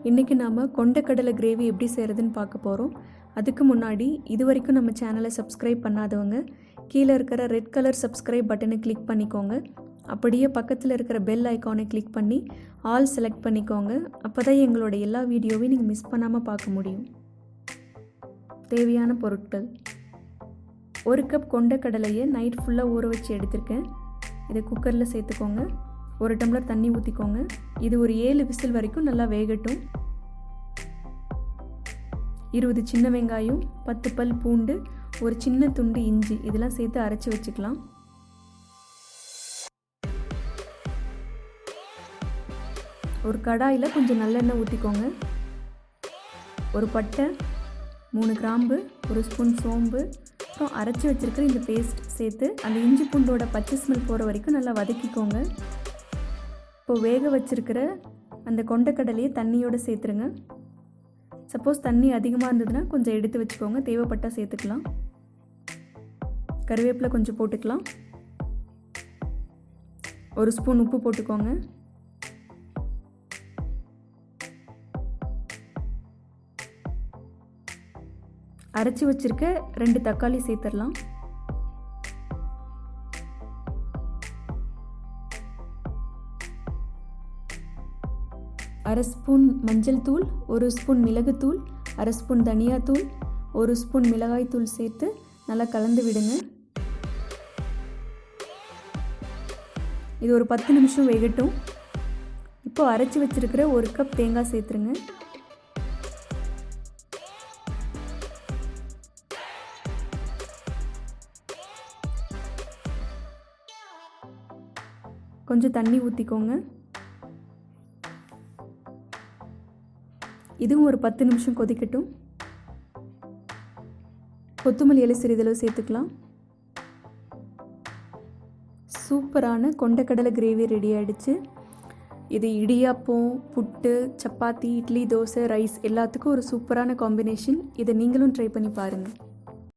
இன்றைக்கி நாம் கொண்டக்கடலை கிரேவி எப்படி செய்கிறதுன்னு பார்க்க போகிறோம். அதுக்கு முன்னாடி இது வரைக்கும் நம்ம சேனலை சப்ஸ்கிரைப் பண்ணாதவங்க கீழே இருக்கிற ரெட் கலர் சப்ஸ்கிரைப் பட்டனை கிளிக் பண்ணிக்கோங்க. அப்படியே பக்கத்தில் இருக்கிற பெல் ஐக்கானை கிளிக் பண்ணி ஆல் செலக்ட் பண்ணிக்கோங்க. அப்போ தான் எங்களோட எல்லா வீடியோவையும் நீங்கள் மிஸ் பண்ணாமல் பார்க்க முடியும். தேவையான பொருட்கள்: 1 கப் கொண்டக்கடலையை நைட் ஃபுல்லாக ஊற வச்சு எடுத்திருக்கேன். இதை குக்கரில் சேர்த்துக்கோங்க. 1 டம்ளர் தண்ணி ஊற்றிக்கோங்க. இது ஒரு 7 விசில் வரைக்கும் நல்லா வேகட்டும். 20 சின்ன வெங்காயம், 10 பல் பூண்டு, ஒரு சின்ன துண்டு இஞ்சி இதெல்லாம் சேர்த்து அரைச்சி வச்சுக்கலாம். ஒரு கடாயில் கொஞ்சம் நல்லெண்ணெய் ஊற்றிக்கோங்க. ஒரு பட்டை, 3 கிராம்பு, 1 ஸ்பூன் சோம்பு, அப்புறம் அரைச்சி வச்சுருக்கிற இந்த பேஸ்ட் சேர்த்து அந்த இஞ்சி பூண்டோட பச்சை ஸ்மெல் போகிற வரைக்கும் நல்லா வதக்கிக்கோங்க. இப்போது வேக வச்சுருக்கிற அந்த கொண்டக்கடலையை தண்ணியோடு சேர்த்துருங்க. சப்போஸ் தண்ணி அதிகமாக இருந்ததுன்னா கொஞ்சம் எடுத்து வச்சுக்கோங்க, தேவைப்பட்டால் சேர்த்துக்கலாம். கருவேப்பிலை கொஞ்சம் போட்டுக்கலாம். 1 ஸ்பூன் உப்பு போட்டுக்கோங்க. அரைச்சி வச்சுருக்க 2 தக்காளி சேர்த்துடலாம். அரை ஸ்பூன் மஞ்சள் தூள், 1 ஸ்பூன் மிளகுத்தூள், அரை ஸ்பூன் தனியாத்தூள், 1 ஸ்பூன் மிளகாய் தூள் சேர்த்து நல்லா கலந்து விடுங்க. இது ஒரு 10 நிமிஷம் வேகட்டும். இப்போது அரைச்சி வச்சுருக்கிற 1 கப் தேங்காய் சேர்த்துருங்க. கொஞ்சம் தண்ணி ஊற்றிக்கோங்க. இதுவும் ஒரு 10 நிமிஷம் கொதிக்கட்டும். கொத்தமல்லி இலை சிறிதளவு சேர்த்துக்கலாம். சூப்பரான கொண்டக்கடலை கிரேவி ரெடி ஆகிடுச்சு. இது இடியாப்பம், புட்டு, சப்பாத்தி, இட்லி, தோசை, ரைஸ் எல்லாத்துக்கும் ஒரு சூப்பரான காம்பினேஷன். இதை நீங்களும் ட்ரை பண்ணி பாருங்கள்.